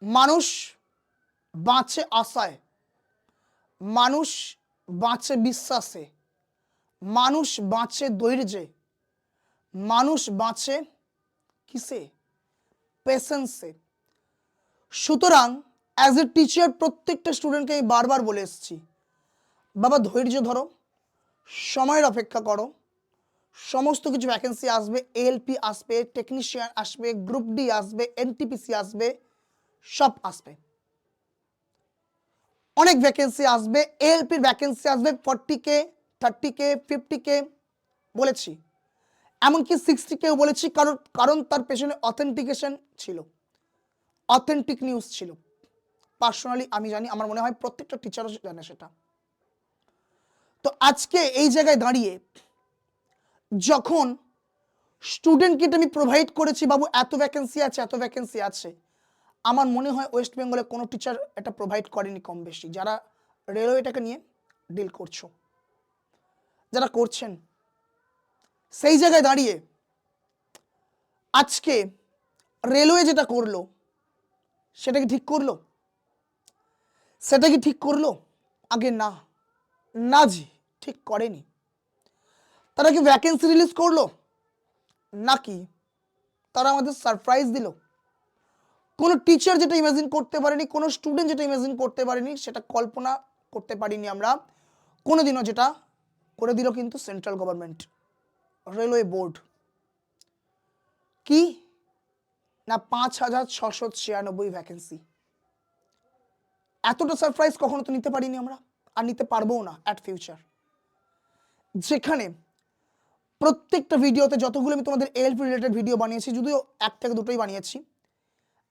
মানুষ বাঁচে আশায়, মানুষ বাঁচে বিশ্বাসে, মানুষ বাঁচে ধৈর্যে, মানুষ বাঁচে কিসে? পেশেন্সে। সুতরাং অ্যাজ এ টিচার প্রত্যেকটা স্টুডেন্টকে আমি বারবার বলে এসেছি, বাবা ধৈর্য ধরো, সময়ের অপেক্ষা করো, সমস্ত কিছু ভ্যাকেন্সি আসবে, এএলপি আসবে, টেকনিশিয়ান আসবে, গ্রুপ ডি আসবে, এনটিপিসি আসবে, সব আসবে, অনেক ভ্যাকেন্সি আসবে। এএলপির ভ্যাকেন্সি আসবে 40K, 30K, 50K বলেছি, এমনকি 60K বলেছি, কারণ তার পেছনে অথেন্টিকেশন ছিল, অথেন্টিক নিউজ ছিল। পার্সোনালি আমি জানি, আমার মনে হয় প্রত্যেকটা টিচারও জানে সেটা। তো আজকে এই জায়গায় দাঁড়িয়ে যখন স্টুডেন্টকে আমি প্রোভাইড করেছি, বাবু এত ভ্যাকেন্সি আছে, এত ভ্যাকেন্সি আছে, আমার মনে হয় ওয়েস্ট বেঙ্গলে কোনো টিচার এটা প্রোভাইড করেনি কম বেশি। যারা রেলওয়েটাকে নিয়ে ডিল করছো, যারা করছেন, সেই জায়গায় দাঁড়িয়ে আজকে রেলওয়ে যেটা করলো সেটা কি ঠিক করলো? সেটা কি ঠিক করলো? আগে না, না জি, ঠিক করেনি। তারা কি ভ্যাকেন্সি রিলিজ করলো, নাকি তারা আমাদের সারপ্রাইজ দিল? কোনো টিচার যেটা ইমাজিন করতে পারেনি, কোনো স্টুডেন্ট যেটা ইমাজিন করতে পারেনি, সেটা কল্পনা করতে পারিনি আমরা কোনোদিনও, যেটা করে দিল কিন্তু সেন্ট্রাল গভর্নমেন্ট, রেলওয়ে বোর্ড। কি না, 5,696 ভ্যাকেন্সি। এতটা সারপ্রাইজ কখনো তো নিতে পারিনি আমরা, আর নিতে পারবো না অ্যাট ফিউচার। যেখানে প্রত্যেকটা ভিডিওতে যতগুলো আমি তোমাদের এএলপি রিলেটেড ভিডিও বানিয়েছি, যদিও 1 থেকে 2টোই বানিয়েছি,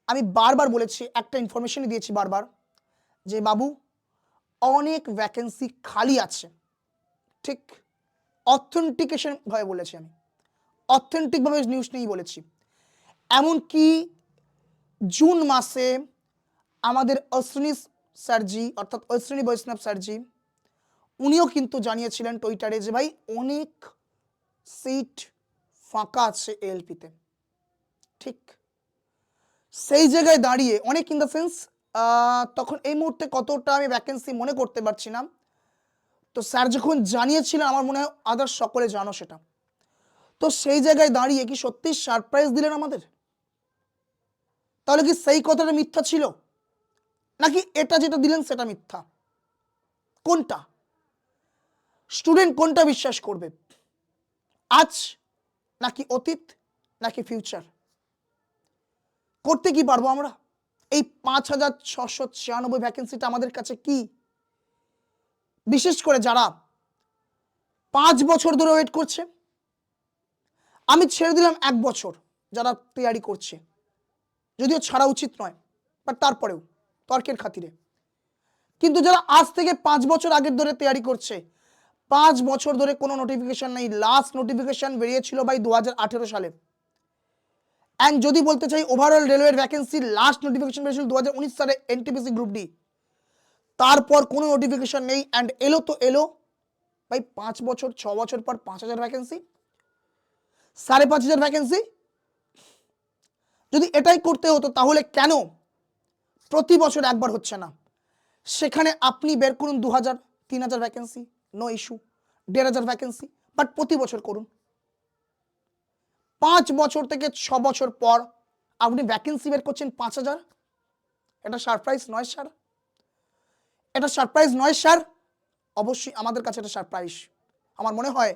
আমি বারবার বলেছি, একটা ইনফরমেশনই দিয়েছি বারবার, যে বাবু অনেক ভ্যাকেন্সি খালি আছে। ঠিক অথেন্টিকেশন ভাবে বলেছি, আমি অথেন্টিকভাবে নিউজ নিয়েই বলেছি। এমনকি জুন মাসে আমাদের অশ্বিনী স্যারজি, অর্থাৎ অশ্বিনী বৈষ্ণব স্যারজি, উনিও কিন্তু জানিয়েছিলেন টুইটারে যে ভাই অনেক সিট ফাঁকা আছে এএলপিতে। ঠিক সেই জায়গায় দাঁড়িয়ে, অনেক ইন দ্য সেন্স, তখন এই মুহূর্তে কতটা আমি ভ্যাকেন্সি মনে করতে পারছি না, তো স্যার যখন জানিয়েছিলেন, আমার মনে হয় আদার্স সকলে জানো সেটা। তো সেই জায়গায় দাঁড়িয়ে কি সত্যি সারপ্রাইজ দিলেন আমাদের? তাহলে কি সেই কথাটা মিথ্যা ছিল, নাকি এটা যেটা দিলেন সেটা মিথ্যা? কোনটা? স্টুডেন্ট কোনটা বিশ্বাস করবে, আজ নাকি অতীত নাকি ফিউচার? করতে কি পারবো আমরা? এই 5,696 ভ্যাকেন্সিটা আমাদের কাছে কি? বিশেষ করে যারা 5 বছর ধরে ওয়েট করছে, আমি ছেড়ে দিলাম 1 বছর যারা তৈরি করছে, যদিও ছাড়া উচিত নয়, বাট তারপরেও তর্কের খাতিরে, কিন্তু যারা আজ থেকে 5 বছর আগের ধরে তৈরি করছে, 5 বছর ধরে কোনো নোটিফিকেশন নেই। লাস্ট নোটিফিকেশন বেরিয়েছিল ভাই 2018 সালে। অ্যান্ড যদি বলতে চাই ওভারঅল রেলওয়ের ভ্যাকেন্সি, লাস্ট নোটিফিকেশন বেরিয়েছিল 2019 সালে, এনটিপিসি গ্রুপ ডি। তারপর কোনো নোটিফিকেশন নেই, অ্যান্ড এলো তো এলো ভাই 5 বছর 6 বছর পর 5,000 ভ্যাকেন্সি, 5,500 ভ্যাকেন্সি। যদি এটাই করতে হতো তাহলে কেন প্রতি বছর একবার হচ্ছে না? সেখানে আপনি বের করুন 2,000, 3,000 vacancy, no issue, 1,500 vacancy, but প্রতি বছর করুন। 5 বছর থেকে 6 বছর পর আপনি ভ্যাকেন্সি বের করছেন 5,000। এটা সারপ্রাইজ নয় স্যার? এটা সারপ্রাইজ নয় স্যার? অবশ্যই আমাদের কাছে এটা সারপ্রাইজ। আমার মনে হয়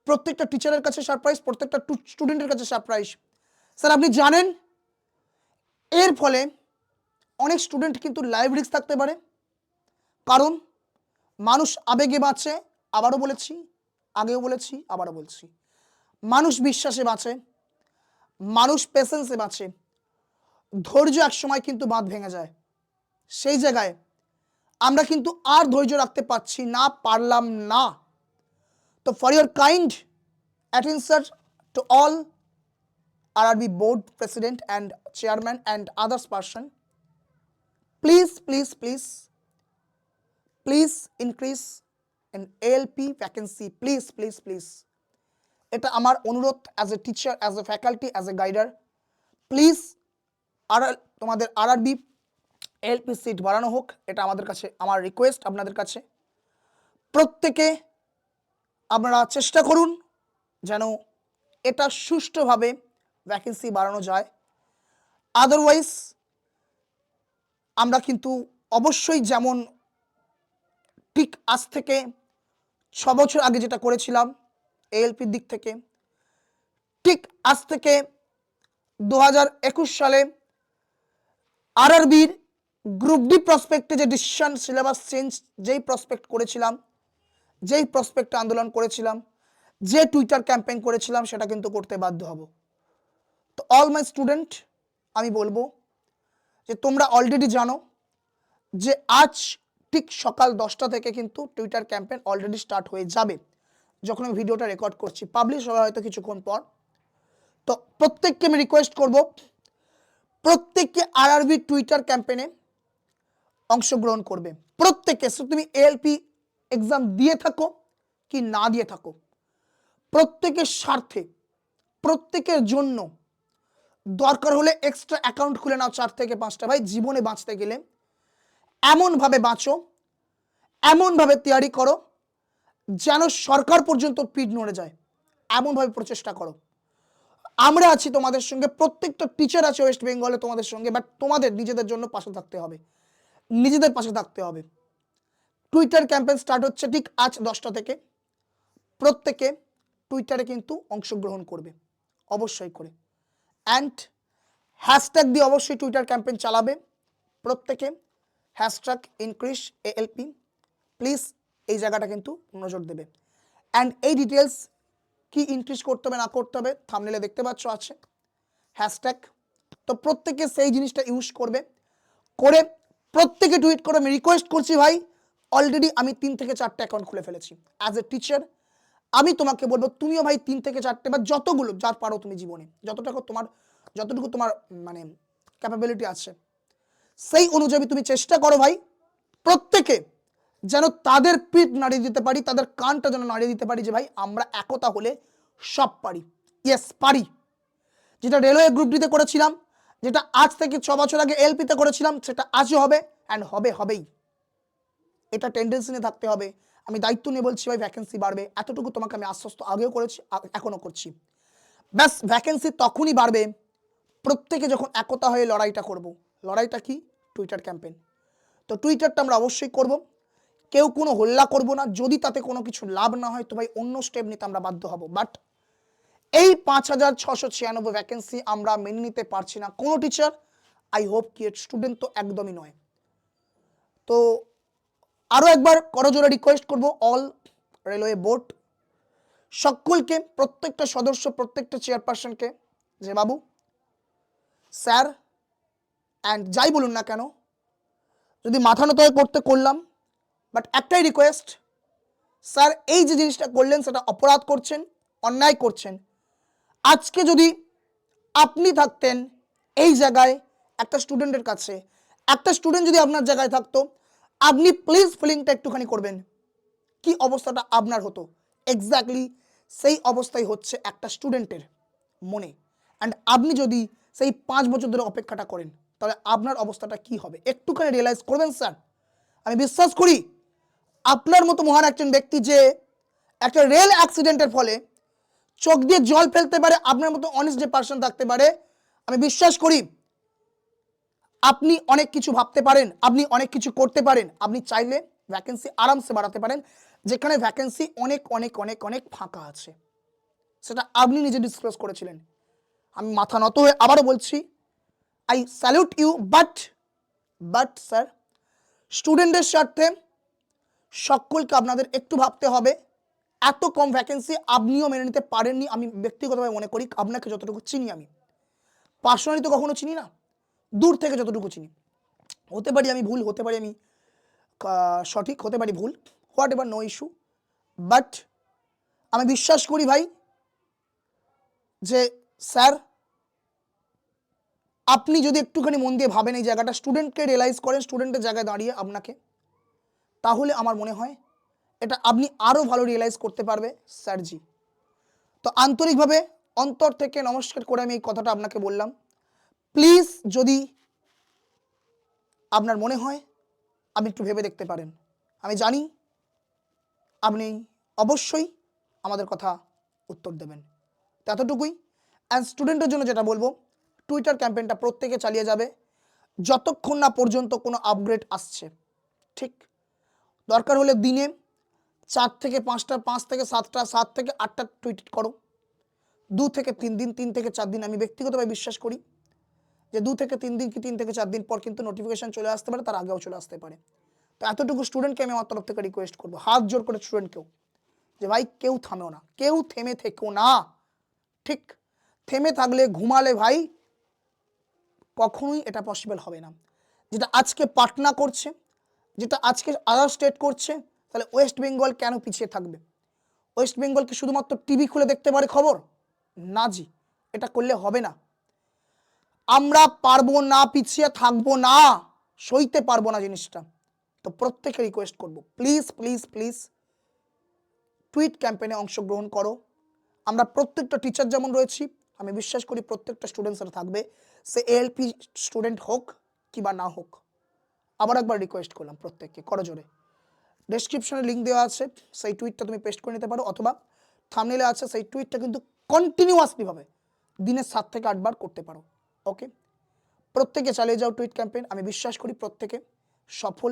প্রত্যেকটা টিচারের কাছে সারপ্রাইজ, প্রত্যেকটা স্টুডেন্টের কাছে সারপ্রাইজ। স্যার আপনি জানেন এর ফলে অনেক স্টুডেন্ট কিন্তু লাইভ রিস্ক থাকতে পারে, কারণ মানুষ আবেগে বাঁচে। আবারও বলেছি, আগেও বলেছি, আবারও বলছি, মানুষ বিশ্বাসে বাঁচে, মানুষ পেশেন্সে বাঁচে, ধৈর্য এক সময় কিন্তু বাঁধ ভেঙে যায়। সেই জায়গায় আমরা কিন্তু আর ধৈর্য রাখতে পারছি না, পারলাম না। তো for your kind attention to all RRB board president and chairman and others person, please increase in ALP vacancy, please. এটা আমার অনুরোধ, as a teacher, as a faculty, as a guider, please. আর তোমাদের আরআরবি এলপি সিট বাড়ানো হোক, এটা আমাদের কাছে আমার রিকোয়েস্ট আপনাদের কাছে। প্রত্যেকে আপনারা চেষ্টা করুন যেন এটা সুষ্ঠুভাবে ভ্যাকেন্সি বাড়ানো যায়। আদারওয়াইজ আমরা কিন্তু অবশ্যই যেমন ঠিক আজ থেকে 6 বছর আগে যেটা করেছিলাম এএলপির দিক থেকে, ঠিক আজ থেকে 2021 সালে আরআরবির গ্রুপ ডি প্রসপেক্টে যে ডিসিশন সিলেবাস চেঞ্জ, যেই প্রসপেক্ট করেছিলাম, যেই প্রসপেক্টে আন্দোলন করেছিলাম, যে টুইটার ক্যাম্পেইন করেছিলাম, সেটা কিন্তু করতে বাধ্য হব। তো অল মাই স্টুডেন্ট, আমি বলবো যে তোমরা অলরেডি জানো যে আজ ঠিক সকাল 10টা থেকে কিন্তু টুইটার ক্যাম্পেইন অলরেডি স্টার্ট হয়ে যাবে। যখন আমি ভিডিওটা রেকর্ড করছি, পাবলিশ হবে হয়তো কিছুক্ষণ পর। তো প্রত্যেককে আমি রিকোয়েস্ট করব, প্রত্যেককে আরআরবি টুইটার ক্যাম্পেইনে অংশগ্রহণ করবে। প্রত্যেককে, তুমি এএলপি এক্সাম দিয়ে থাকো কি না দিয়ে থাকো, প্রত্যেকের স্বার্থে, প্রত্যেকের জন্য দরকার হলে এক্সট্রা অ্যাকাউন্ট খুলে নাও 4 থেকে 5টা। ভাই, জীবনে বাঁচতে গেলে এমনভাবে বাঁচো, এমনভাবে তৈরি করো যেন সরকার পর্যন্ত পিঠ নড়ে যায়, এমনভাবে প্রচেষ্টা করো। আমরা আছি তোমাদের সঙ্গে, প্রত্যেকটা টিচার আছে ওয়েস্ট বেঙ্গলে তোমাদের সঙ্গে, বাট তোমাদের নিজেদের জন্য পাশে থাকতে হবে, নিজেদের পাশে থাকতে হবে। টুইটার ক্যাম্পেইন স্টার্ট হচ্ছে ঠিক আজ 10টা থেকে। প্রত্যেকে টুইটারে কিন্তু অংশগ্রহণ করবে অবশ্যই করে, অ্যান্ড হ্যাশট্যাগ দিয়ে অবশ্যই টুইটার ক্যাম্পেইন চালাবে। প্রত্যেকে হ্যাশট্যাগ ইনক্রিজ এএলপি, প্লিজ এই জায়গাটা কিন্তু নজর দেবে। অ্যান্ড এই ডিটেলস কি ইনক্রিজ করতে হবে না করতে হবে থাম্বনেলে দেখতে পাচ্ছ আছে হ্যাশট্যাগ। তো প্রত্যেকে সেই জিনিসটা ইউজ করবে, করে প্রত্যেকে টুইট করে। আমি রিকোয়েস্ট করছি ভাই, অলরেডি আমি 3 থেকে 4টে অ্যাকাউন্ট খুলে ফেলেছি। অ্যাজ এ টিচার আমি তোমাকে বলবো তুমিও ভাই 3 থেকে 4টে বা যতগুলো যার পারো তুমি জীবনে, যতটুকু তোমার মানে ক্যাপাবিলিটি আছে সেই অনুযায়ী তুমি চেষ্টা করো ভাই, প্রত্যেকে যেন তাদের পিঠ নাড়িয়ে দিতে পারি, তাদের কানটা যেন নাড়িয়ে দিতে পারি যে ভাই আমরা একতা হলে সব পারি। ইয়েস, পারি। যেটা রেলওয়ে গ্রুপ ডিতে করেছিলাম, যেটা আজ থেকে 6 বছর আগে এলপিতে করেছিলাম, সেটা আজও হবে অ্যান্ড হবেই। এটা টেন্ডেন্সি নিয়ে থাকতে হবে। আমি দায়িত্ব নিয়ে বলছি ভাই, ভ্যাকেন্সি বাড়বে, এতটুকু তোমাকে আমি আশ্বস্ত আগেও করেছি, এখনো করছি। ব্যাস, ভ্যাকেন্সি তখনই বাড়বে প্রত্যেকে যখন একতা হয়ে লড়াইটা করব। লড়াইটা কি? Twitter campaign. তো টুইটারটা আমরা অবশ্যই করব, কেউ কোনো হল্লা করব না। যদি তাতে কোনো কিছু লাভ না হয় তো ভাই অন্য স্টেপ নিতে আমরা বাধ্য হব। বাট এই 5696 ভ্যাকেন্সি আমরা মেনে নিতে পারছি না কোনো টিচার। আই হোপ কি স্টুডেন্ট তো একদমই নয়। তো আরও একবার করজোড়ে রিকোয়েস্ট করব অল রেলওয়ে বোর্ড সকলকে, প্রত্যেকটা সদস্য, প্রত্যেকটা চেয়ারপারসনকে, যে বাবু স্যার অ্যান্ড যাই বলুন না কেন, যদি মাথা নত হয়ে করতে করলাম, বাট একটাই রিকোয়েস্ট, স্যার এই যে জিনিসটা করলেন সেটা অপরাধ করছেন, অন্যায় করছেন। আজকে যদি আপনি থাকতেন এই জায়গায় একটা স্টুডেন্টের কাছে, একটা স্টুডেন্ট যদি আপনার জায়গায় থাকতো, আপনি প্লিজ ফিলিংটা একটুখানি করবেন, কি অবস্থাটা আপনার হতো। এক্স্যাক্টলি সেই অবস্থাই হচ্ছে একটা স্টুডেন্টের মনে। অ্যান্ড আপনি যদি সেই 5 বছর ধরে অপেক্ষাটা করেন, তাহলে আপনার অবস্থাটা কি হবে একটুখানি রিয়েলাইজ করবেন স্যার। আমি বিশ্বাস করি আপনার মতো মহান একজন ব্যক্তি যে একটা রেল অ্যাক্সিডেন্টের ফলে চোখ দিয়ে জল ফেলতে পারে, আপনার মতো অনেস্ট যে পার্সন থাকতে পারে, আমি বিশ্বাস করি আপনি অনেক কিছু ভাবতে পারেন, আপনি অনেক কিছু করতে পারেন। আপনি চাইলে ভ্যাকেন্সি আরামসে বাড়াতে পারেন, যেখানে ভ্যাকেন্সি অনেক অনেক অনেক অনেক ফাঁকা আছে, সেটা আপনি নিজে ডিসক্লোজ করেছিলেন। আমি মাথা নত হয়ে আবারও বলছি, I salute you. But sir, স্টুডেন্টের স্বার্থে সকলকে আপনাদের একটু ভাবতে হবে। এত কম ভ্যাকেন্সি আপনিও মেনে নিতে পারেননি। আমি ব্যক্তিগতভাবে মনে করি, আপনাকে যতটুকু চিনি, আমি পার্সোনালি তো কখনো চিনি না, দূর থেকে যতটুকু চিনি, হতে পারি আমি ভুল, হতে পারি আমি সঠিক, হতে পারি ভুল, whatever, no issue. But আমি বিশ্বাস করি ভাই যে স্যার আপনি যদি একটুখানি মন দিয়ে ভাবেন এই জায়গাটা, স্টুডেন্টকে রিয়েলাইজ করেন, স্টুডেন্টের জায়গায় দাঁড়িয়ে আপনাকে, তাহলে আমার মনে হয় এটা আপনি আরও ভালো রিয়েলাইজ করতে পারবে স্যারজি। তো আন্তরিকভাবে অন্তর থেকে নমস্কার করে আমি এই কথাটা আপনাকে বললাম। প্লিজ যদি আপনার মনে হয় আপনি একটু ভেবে দেখতে পারেন। আমি জানি আপনি অবশ্যই আমাদের কথা উত্তর দেবেন। তো এতটুকুই। অ্যান্ড স্টুডেন্টের জন্য যেটা বলবো, টুইটার ক্যাম্পেইনটা প্রত্যেকে চালিয়ে যাবে যতক্ষণ না পর্যন্ত কোনো আপগ্রেড আসছে। ঠিক, দরকার হলে দিনে 4 থেকে 5টা, 5 থেকে 7টা, 7 থেকে 8টা টুইট করো। 2 থেকে 3 দিন, 3 থেকে 4 দিন। আমি ব্যক্তিগতভাবে বিশ্বাস করি যে 2 থেকে 3 দিন কি 3 থেকে 4 দিন পর কিন্তু নোটিফিকেশন চলে আসতে পারে, তার আগেও চলে আসতে পারে। তো এতটুকু স্টুডেন্টকে আমি আমার তরফ থেকে রিকোয়েস্ট করবো, হাত জোর করে স্টুডেন্টকেও, যে ভাই কেউ থামেও না, কেউ থেমে থেকো না। ঠিক, থেমে থাকলে, ঘুমালে ভাই কখনোই এটা পসিবল হবে না। যেটা আজকে পাটনা করছে, যেটা আজকে আদার স্টেট করছে, তাহলে ওয়েস্ট বেঙ্গল কেন পিছিয়ে থাকবে? ওয়েস্ট বেঙ্গল কি শুধুমাত্র টিভি খুলে দেখতে পারে খবর? না জি, এটা করলে হবে না। আমরা পারবো না, পিছিয়ে থাকবো না, সইতে পারবো না জিনিসটা। তো প্রত্যেকে রিকোয়েস্ট করবো, প্লিজ প্লিজ প্লিজ টুইট ক্যাম্পেইনে অংশগ্রহণ করো। আমরা প্রত্যেকটা টিচার যেমন রয়েছি, আমি বিশ্বাস করি প্রত্যেকটা স্টুডেন্টসরা থাকবে, সে এএলপি স্টুডেন্ট হোক কিংবা না হোক। আবার একবার রিকোয়েস্ট করলাম প্রত্যেককে করজোরে, ডেসক্রিপশনে লিঙ্ক দেওয়া আছে, সেই টুইটটা তুমি পেস্ট করে নিতে পারো, অথবা থাম্বনেলে আছে, সেই টুইটটা কিন্তু কন্টিনিউয়াসলি ভাবে দিনে 7 থেকে 8 বার করতে পারো। ওকে, প্রত্যেকে চালিয়ে যাও টুইট ক্যাম্পেইন। আমি বিশ্বাস করি প্রত্যেকে সফল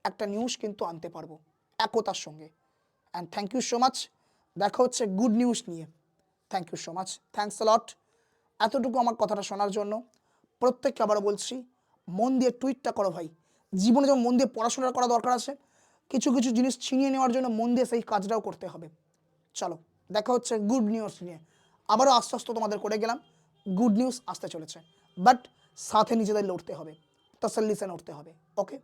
একটা নিউজ কিন্তু আনতে পারবো একতার সঙ্গে। And thank you so much, দেখা হচ্ছে গুড নিউজ নিয়ে। Thank you so much, thanks a lot এতটুকু আমার কথাটা শোনার জন্য। প্রত্যেককে আবারও বলছি, মন দিয়ে টুইটটা করো ভাই। জীবনে যেমন মন দিয়ে পড়াশোনা করা দরকার আছে, কিছু কিছু জিনিস ছিনিয়ে নেওয়ার জন্য মন দিয়ে সেই কাজটাও করতে হবে। চলো, দেখা হচ্ছে গুড নিউজ নিয়ে। আবারও আশ্বস্ত তোমাদের করে গেলাম, গুড নিউজ আসতে চলেছে, বাট সাথে নিজেদের লড়তে হবে, তসল্লি সে লড়তে হবে। ওকে।